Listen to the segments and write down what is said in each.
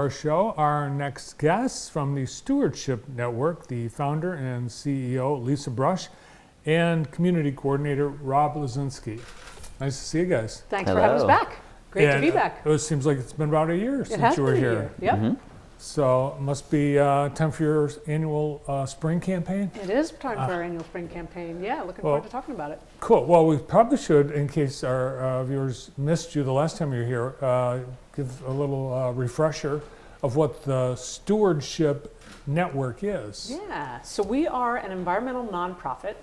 Our show, our next guest from the Stewardship Network, the founder and CEO, Lisa Brush, and community coordinator, Rob Lazinski. Nice to see you guys. Thanks for having us back. Great to be back. It seems like it's been about a year since you were here. Yep. Mm-hmm. So it must be time for your annual spring campaign? It is time for our annual spring campaign. Yeah, looking forward to talking about it. Cool. Well, we probably should, in case our viewers missed you the last time you were here, give a little refresher of what the Stewardship Network is. Yeah, so we are an environmental nonprofit,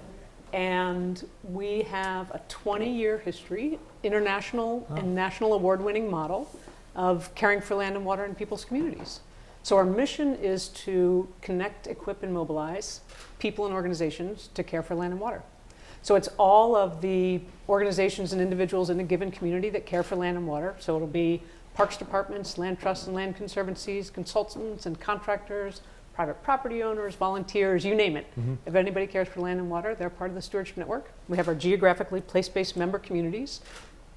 and we have a 20-year history, international and national award-winning model of caring for land and water in people's communities. So our mission is to connect, equip, and mobilize people and organizations to care for land and water. So it's all of the organizations and individuals in a given community that care for land and water. So it'll be parks departments, land trusts and land conservancies, consultants and contractors, private property owners, volunteers, you name it. Mm-hmm. If anybody cares for land and water, they're part of the Stewardship Network. We have our geographically place-based member communities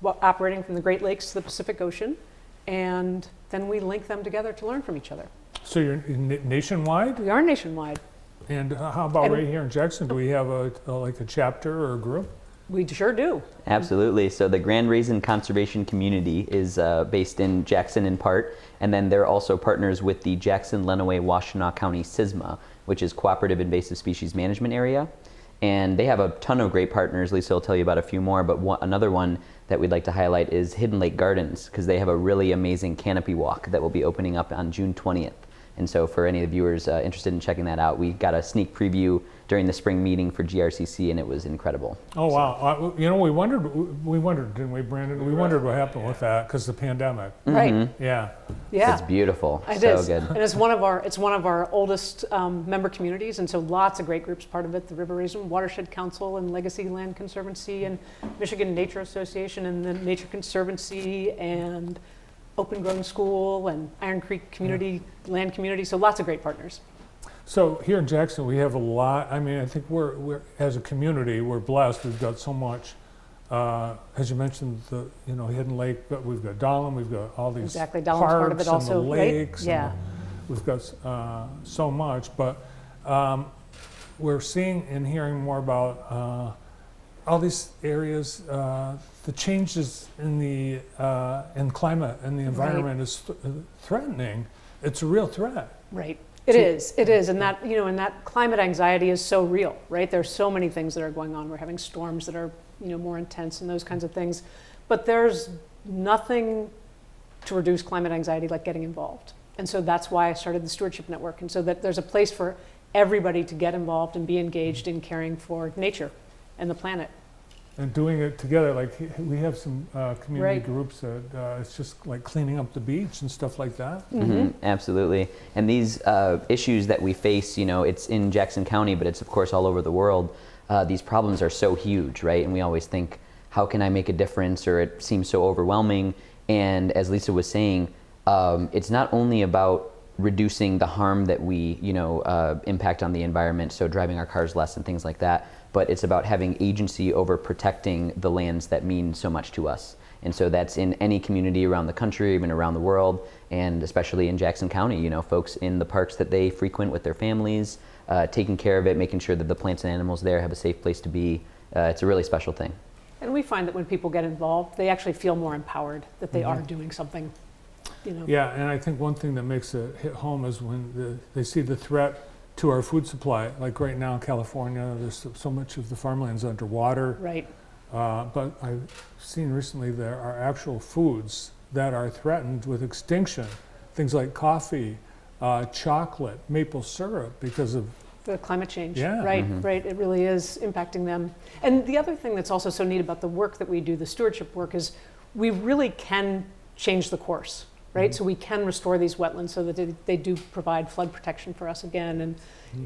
operating from the Great Lakes to the Pacific Ocean, and then we link them together to learn from each other. So you're nationwide? We are nationwide. And how about right here in Jackson? Do we have a chapter or a group? We sure do. Absolutely. So the Grand Raisin Conservation Community is based in Jackson in part, and then they're also partners with the Jackson-Lenawee-Washtenaw County SISMA, which is Cooperative Invasive Species Management Area. And they have a ton of great partners. Lisa will tell you about a few more, but another one that we'd like to highlight is Hidden Lake Gardens, because they have a really amazing canopy walk that will be opening up on June 20th. And so for any of the viewers interested in checking that out, we got a sneak preview during the spring meeting for GRCC, and it was incredible. Oh, wow. We wondered, didn't we, Brandon? We wondered what happened with that because of the pandemic. Right. Mm-hmm. Yeah. It's beautiful. It so is. Good. And it's one of our oldest member communities, and so lots of great groups part of it. The River Raisin Watershed Council and Legacy Land Conservancy and Michigan Nature Association and the Nature Conservancy and Open Grown School and Iron Creek Community, Land Community, so lots of great partners. So here in Jackson, we have a lot. I mean, I think we're as a community, we're blessed. We've got so much. As you mentioned, the Hidden Lake, but we've got Dahlem, we've got all these parks part of it also, and the lakes. Right? Yeah. We've got so much, but we're seeing and hearing more about all these areas. The changes in the in climate and the environment is threatening. It's a real threat. Right. It is, and that and that climate anxiety is so real, right? There's so many things that are going on. We're having storms that are more intense and those kinds of things, but there's nothing to reduce climate anxiety like getting involved. And so that's why I started the Stewardship Network, and so that there's a place for everybody to get involved and be engaged in caring for nature and the planet. And doing it together, like we have some community groups that it's just like cleaning up the beach and stuff like that. Mm-hmm. Absolutely. And these issues that we face, it's in Jackson County, but it's of course all over the world. These problems are so huge, right? And we always think, how can I make a difference? Or it seems so overwhelming. And as Lisa was saying, it's not only about reducing the harm that we, impact on the environment, so driving our cars less and things like that, but it's about having agency over protecting the lands that mean so much to us. And so that's in any community around the country, even around the world, and especially in Jackson County, folks in the parks that they frequent with their families, taking care of it, making sure that the plants and animals there have a safe place to be. It's a really special thing. And we find that when people get involved, they actually feel more empowered that they are doing something. Yeah, and I think one thing that makes it hit home is when they see the threat to our food supply. Like right now in California, there's so much of the farmland's underwater. Right. But I've seen recently there are actual foods that are threatened with extinction. Things like coffee, chocolate, maple syrup, because of the climate change. Yeah. Right, right. It really is impacting them. And the other thing that's also so neat about the work that we do, the stewardship work, is we really can change the course. Right, so we can restore these wetlands so that they do provide flood protection for us again,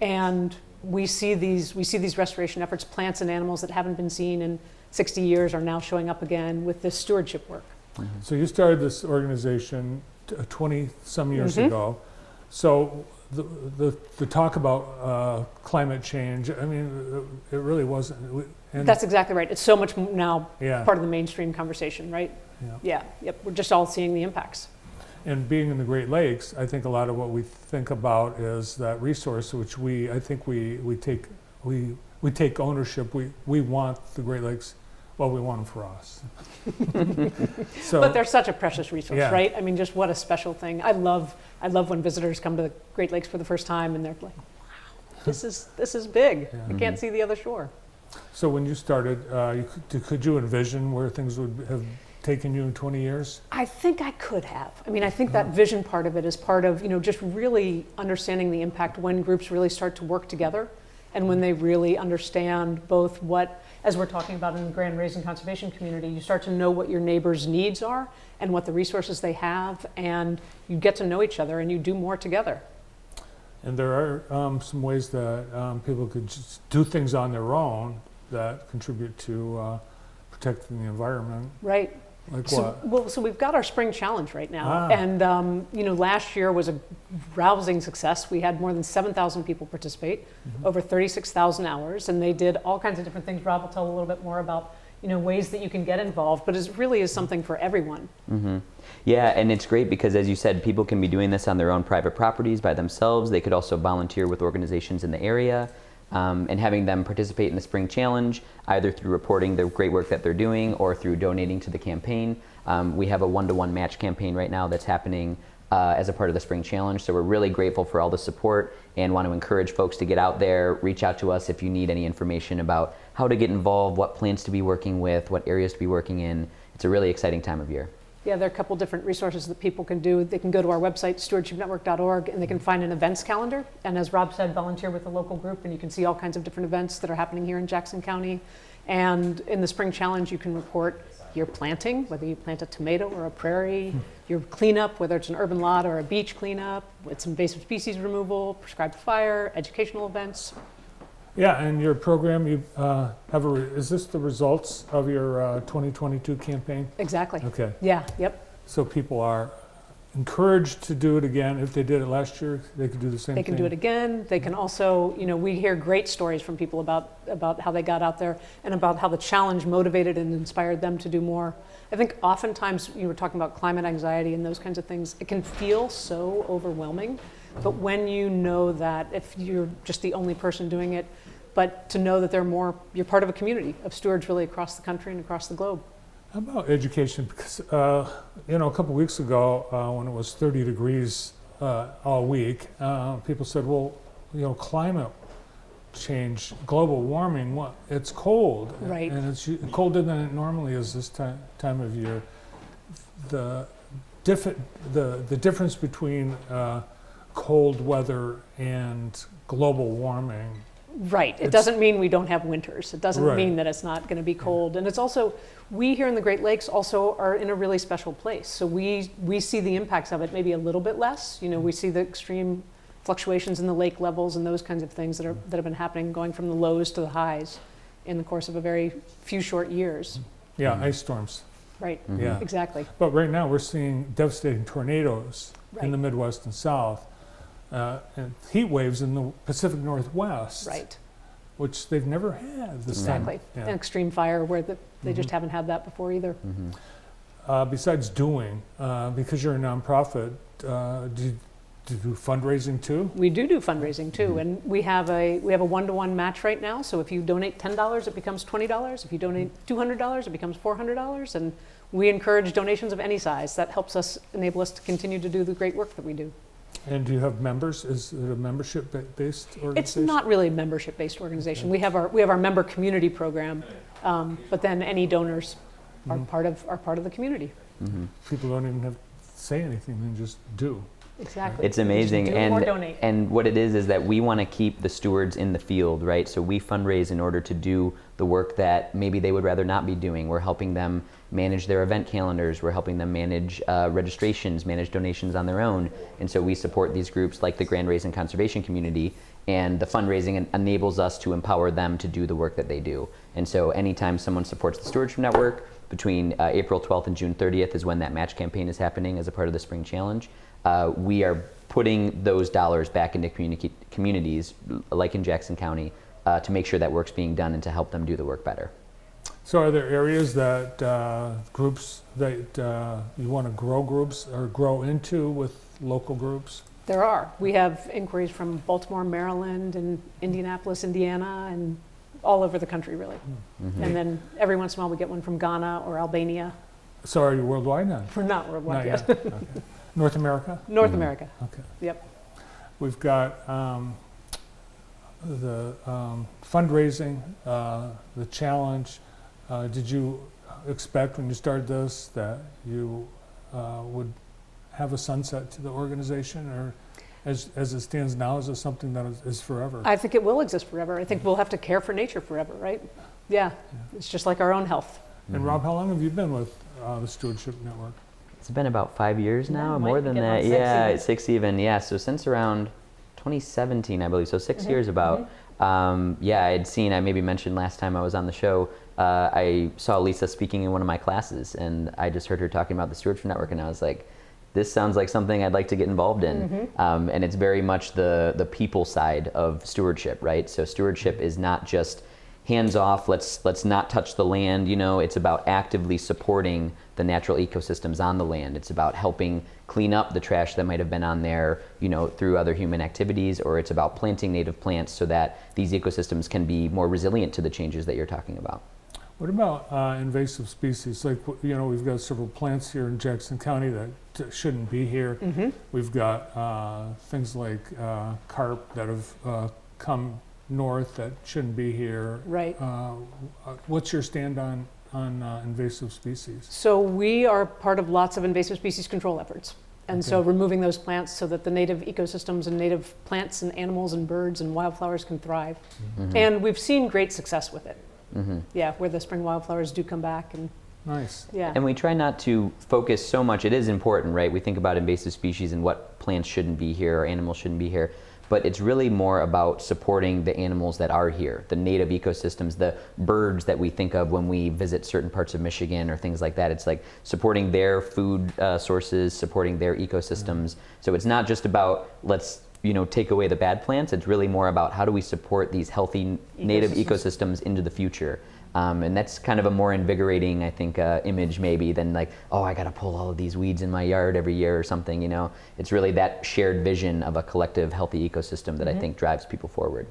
and we see these restoration efforts. Plants and animals that haven't been seen in 60 years are now showing up again with this stewardship work. So you started this organization 20 some years ago. So the talk about climate change, I mean, it really wasn't. That's exactly right. It's so much now part of the mainstream conversation, right? Yeah. Yep. We're just all seeing the impacts. And being in the Great Lakes, I think a lot of what we think about is that resource, which I think we take ownership. We want the Great Lakes. Well, we want them for us. But they're such a precious resource, Yeah. right? I mean, just what a special thing. I love when visitors come to the Great Lakes for the first time and they're like, wow, this is big. Yeah. You can't see the other shore. So when you started, could you envision where things would have taken you in 20 years? I think I could have. I mean, I think that vision part of it is part of, just really understanding the impact when groups really start to work together and when they really understand both what, as we're talking about in the Grand Raisin Conservation Community, you start to know what your neighbors' needs are and what the resources they have, and you get to know each other and you do more together. And there are some ways that people could just do things on their own that contribute to protecting the environment. Right. Like So we've got our spring challenge right now, Ah. and last year was a rousing success. We had more than 7,000 people participate, over 36,000 hours, and they did all kinds of different things. Rob will tell a little bit more about ways that you can get involved, but it really is something for everyone. Mm-hmm. Yeah, and it's great because, as you said, people can be doing this on their own private properties by themselves. They could also volunteer with organizations in the area. And having them participate in the Spring Challenge, either through reporting the great work that they're doing or through donating to the campaign. We have a one-to-one match campaign right now that's happening as a part of the Spring Challenge. So we're really grateful for all the support and want to encourage folks to get out there, reach out to us if you need any information about how to get involved, what plants to be working with, what areas to be working in. It's a really exciting time of year. Yeah, there are a couple different resources that people can do. They can go to our website, stewardshipnetwork.org, and they can find an events calendar. And as Rob said, volunteer with a local group, and you can see all kinds of different events that are happening here in Jackson County. And in the Spring Challenge, you can report your planting, whether you plant a tomato or a prairie, your cleanup, whether it's an urban lot or a beach cleanup, with invasive species removal, prescribed fire, educational events. Yeah, and your program, you is this the results of your 2022 campaign? Exactly. Okay, Yeah, yep. so people are encouraged to do it again. If they did it last year, they could do the same thing. They can do it again. They can also, we hear great stories from people about how they got out there and about how the challenge motivated and inspired them to do more. I think oftentimes you were talking about climate anxiety and those kinds of things. It can feel so overwhelming, but when you know that if you're just the only person doing it, but to know that you're part of a community of stewards really across the country and across the globe. How about education? Because, a couple weeks ago when it was 30 degrees all week, people said, well, climate change, global warming, it's cold. Right. And it's colder than it normally is this time of year. The difference between cold weather and global warming. Right. It doesn't mean we don't have winters. It doesn't Right. mean that it's not going to be cold. And it's also, we here in the Great Lakes also are in a really special place. So we see the impacts of it maybe a little bit less. We see the extreme fluctuations in the lake levels and those kinds of things that have been happening, going from the lows to the highs in the course of a very few short years. Yeah, ice storms. Right. Yeah. Exactly. But right now we're seeing devastating tornadoes in the Right. Midwest and South, and heat waves in the Pacific Northwest, Right. which they've never had this Exactly. time. Yeah. An extreme fire where they just haven't had that before either. Besides doing, because you're a nonprofit, do you do fundraising too? We do fundraising too, and we have a one-to-one match right now. So if you donate $10, it becomes $20. If you donate $200, it becomes $400, and we encourage donations of any size. That helps us enable us to continue to do the great work that we do. And do you have members? Is it a membership-based organization? It's not really a membership-based organization. We have our member community program, but then any donors are part of the community. People don't even have to say anything; they just do. Exactly. It's amazing. Do or donate. And what it is that we want to keep the stewards in the field, right? So we fundraise in order to do the work that maybe they would rather not be doing. We're helping them manage their event calendars. We're helping them manage registrations, manage donations on their own. And so we support these groups like the Grand Raisin Conservation Community, and the fundraising enables us to empower them to do the work that they do. And so anytime someone supports the Stewardship Network, between April 12th and June 30th is when that match campaign is happening as a part of the Spring Challenge. We are putting those dollars back into communities, like in Jackson County, to make sure that work's being done and to help them do the work better. So are there areas that groups that you want to grow groups or grow into with local groups? There are. We have inquiries from Baltimore, Maryland, and Indianapolis, Indiana, and all over the country, really. Mm-hmm. And then every once in a while we get one from Ghana or Albania. So are you worldwide now? We're not worldwide yet. Okay. North America? North America. Okay. Yep. We've got the fundraising, the challenge. Did you expect when you started this that you would have a sunset to the organization, or as it stands now, is it something that is forever? I think it will exist forever. I think we'll have to care for nature forever, right? Yeah. It's just like our own health. And Rob, how long have you been with the Stewardship Network? It's been about 5 years now, Yeah, more might than be that. getting on Yeah, 6 6 even. Yeah, so since around 2017, I believe, so 6 years about. Yeah, I maybe mentioned last time I was on the show, I saw Lisa speaking in one of my classes, and I just heard her talking about the Stewardship Network, and I was like, this sounds like something I'd like to get involved in. And it's very much the people side of stewardship, right? So stewardship is not just hands off, let's not touch the land, it's about actively supporting the natural ecosystems on the land. It's about helping clean up the trash that might have been on there, through other human activities, or it's about planting native plants so that these ecosystems can be more resilient to the changes that you're talking about. What about invasive species? Like, we've got several plants here in Jackson County that shouldn't be here. We've got things like carp that have come north that shouldn't be here. Right. What's your stand on invasive species? So we are part of lots of invasive species control efforts. And so removing those plants so that the native ecosystems and native plants and animals and birds and wildflowers can thrive. And we've seen great success with it. Yeah, where the spring wildflowers do come back. And Nice. yeah. And we try not to focus so much. It is important, right? We think about invasive species and what plants shouldn't be here or animals shouldn't be here. But it's really more about supporting the animals that are here, the native ecosystems, the birds that we think of when we visit certain parts of Michigan or things like that. It's like supporting their food sources, supporting their ecosystems. So it's not just about let's take away the bad plants. It's really more about how do we support these healthy native ecosystems into the future. And that's kind of a more invigorating, I think, image maybe than like, oh, I got to pull all of these weeds in my yard every year or something. It's really that shared vision of a collective healthy ecosystem that I think drives people forward.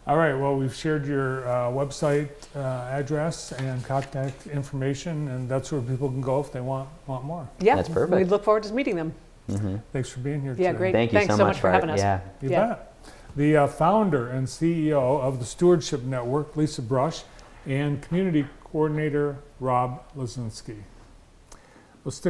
All right, well, we've shared your website address and contact information, and that's where people can go if they want more. Yeah, That's perfect. we look forward to meeting them. Thanks for being here Yeah, today. great. Thank you Thanks so much for having us. Yeah. You Yeah. bet. The founder and CEO of the Stewardship Network, Lisa Brush, and Community Coordinator, Rob Lazinski. Let's stick